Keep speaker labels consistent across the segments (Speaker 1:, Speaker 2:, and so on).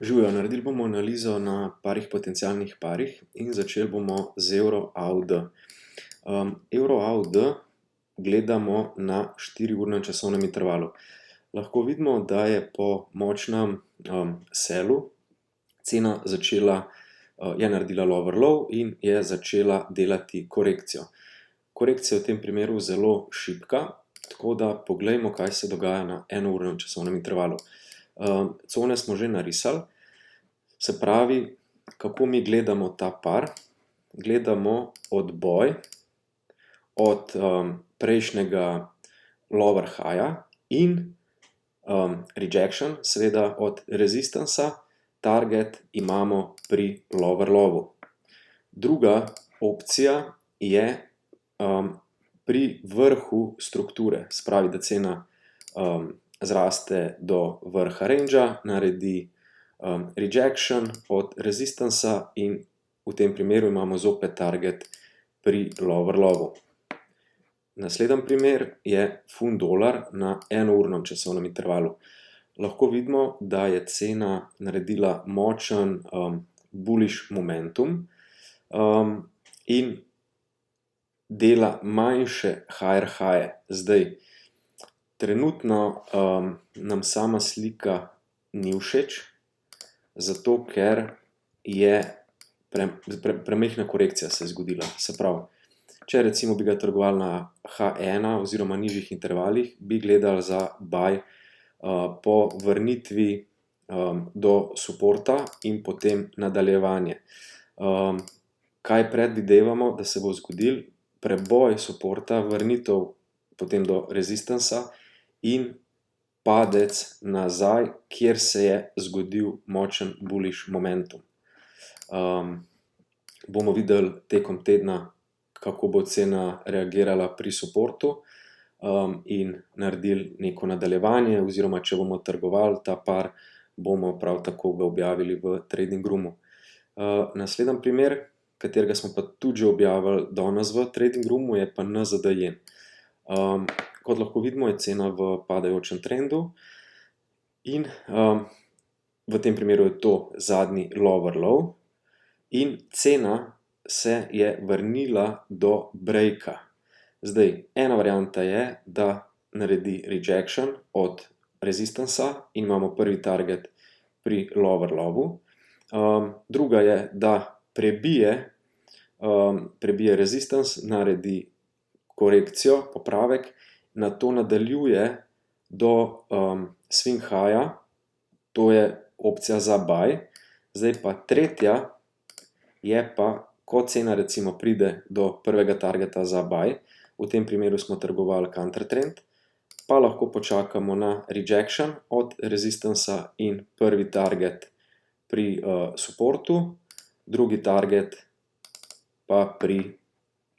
Speaker 1: Živijo, naredili bomo analizo na parih potencialnih parih in začeli bomo z evro AUD. Evro AUD gledamo na 4-urnem časovnem intervalu. Lahko vidimo, da je po močnem selu cena je naredila lower low in je začela delati korekcijo. Korekcija je v tem primeru zelo šibka, tako da poglejmo, kaj se dogaja na 1-urnem časovnem intervalu. Cone smo že narisali, se pravi, kako mi gledamo ta par. Gledamo odboj od prejšnjega lower higha in rejection, seveda od resistanca, target imamo pri lower lowu. Druga opcija je pri vrhu strukture, se pravi, da cena zraste do vrha rangea, naredi rejection od resistanca in v tem primeru imamo zopet target pri lower lowu. Naslednji primer je funt dolar na 1-urnem časovnem intervalu. Lahko vidimo, da je cena naredila močen bullish momentum in dela manjše higher highe. Zdaj, trenutno nam sama slika ni všeč, zato ker je premajhna korekcija se je zgodila. Se pravi, če recimo bi ga trgovali na H1 oziroma nižjih intervalih, bi gledali za buy po vrnitvi do supporta in potem nadaljevanje. Kaj predvidevamo, da se bo zgodil? Preboj supporta, vrnitev potem do resistanca in padec nazaj, kjer se je zgodil močen bullish momentum. Bomo videli tekom tedna, kako bo cena reagirala pri supportu in naredili neko nadaljevanje, oziroma če bomo trgovali ta par, bomo prav tako ga objavili v trading roomu. Naslednji primer, katerega smo pa tudi že objavili danes v trading roomu, je pa NZD jen. Kot lahko vidimo, je cena v padajočem trendu in v tem primeru je to zadnji lower low in cena se je vrnila do breaka. Zdaj, ena varianta je, da naredi rejection od resistanca in imamo prvi target pri lower lowu. Druga je, da prebije resistance, naredi korekcijo, popravek, nato nadaljuje do swing higha, to je opcija za buy. Zdaj pa tretja je pa, ko cena recimo pride do prvega targeta za buy, v tem primeru smo trgovali counter trend, pa lahko počakamo na rejection od resistanca in prvi target pri supportu, drugi target pa pri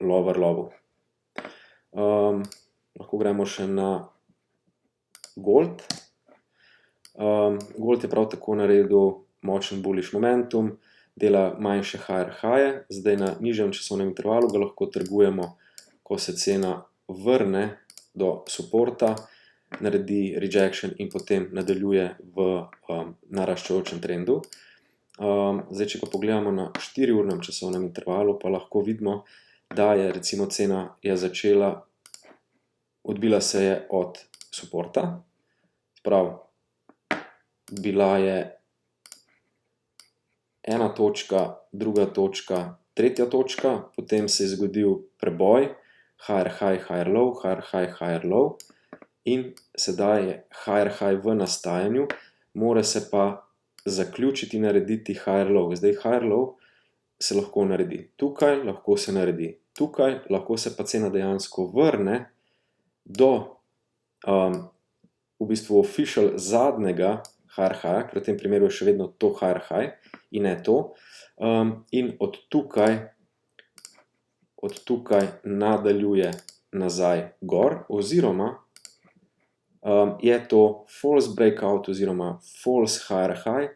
Speaker 1: lower lowu. Lahko gremo še na gold. Gold je prav tako naredil močen bullish momentum, dela manjše higher highe. Zdaj na nižjem časovnem intervalu ga lahko trgujemo, ko se cena vrne do supporta, naredi rejection in potem nadaljuje v naraščajočem trendu. Zdaj, če pa pogledamo na 4-urnem časovnem intervalu, pa lahko vidimo, da je recimo cena začela, odbila se je od supporta, prav, bila je ena točka, druga točka, tretja točka, potem se je zgodil preboj, higher high, higher low, higher high, higher low in sedaj je higher high v nastajanju, mora se pa zaključiti in narediti higher low. Zdaj, higher low se lahko naredi tukaj, lahko se naredi tukaj, lahko se pa cena dejansko vrne do v bistvu official zadnjega higher higha, ker v tem primeru je še vedno to higher high in ne to, in od tukaj nadaljuje nazaj gor, oziroma je to false breakout oziroma false higher high,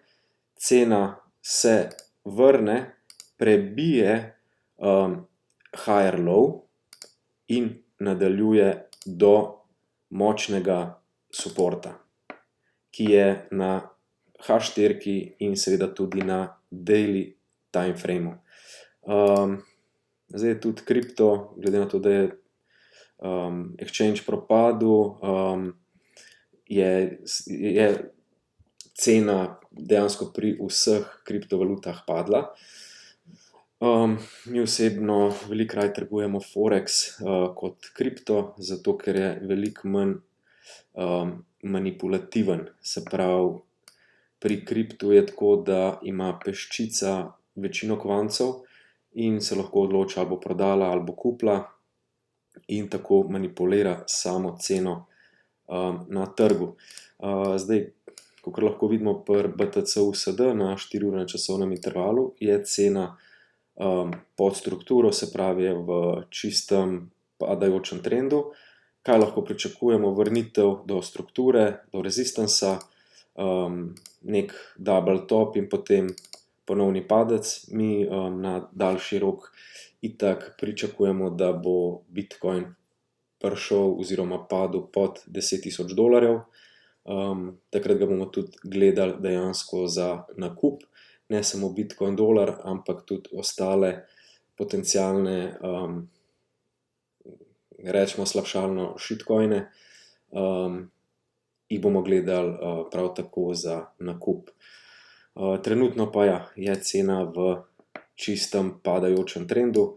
Speaker 1: cena se vrne, prebije higher low in nadaljuje do močnega supporta, ki je na H4 in seveda tudi na daily time frame. Zdaj tudi kripto, glede na to, da je exchange propadel, je cena dejansko pri vseh kriptovalutah padla. Mi osebno veliko raje trgujemo Forex kot kripto, zato ker je veliko manj manipulativen. Se pravi, pri kriptu je tako, da ima peščica večino kovancev in se lahko odloča, ali bo prodala ali bo kupila, in tako manipulira samo ceno na trgu. Zdaj, kakor lahko vidimo pri BTC USD na 4-urnem časovnem intervalu, je cena pod strukturo, se pravi je v čistem padajočem trendu. Kaj lahko pričakujemo? Vrnitev do strukture, do rezistansa, nek double top in potem ponovni padec. Mi na daljši rok itak pričakujemo, da bo Bitcoin prišel oziroma padel pod $10,000. Takrat ga bomo tudi gledali dejansko za nakup, ne samo Bitcoin dolar, ampak tudi ostale potencialne, rečemo slabšalno, shitcoine, jih bomo gledali prav tako za nakup. Trenutno pa ja, je cena v čistem padajočem trendu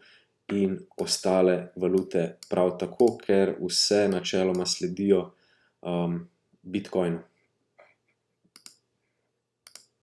Speaker 1: in ostale valute prav tako, ker vse načeloma sledijo Bitcoinu.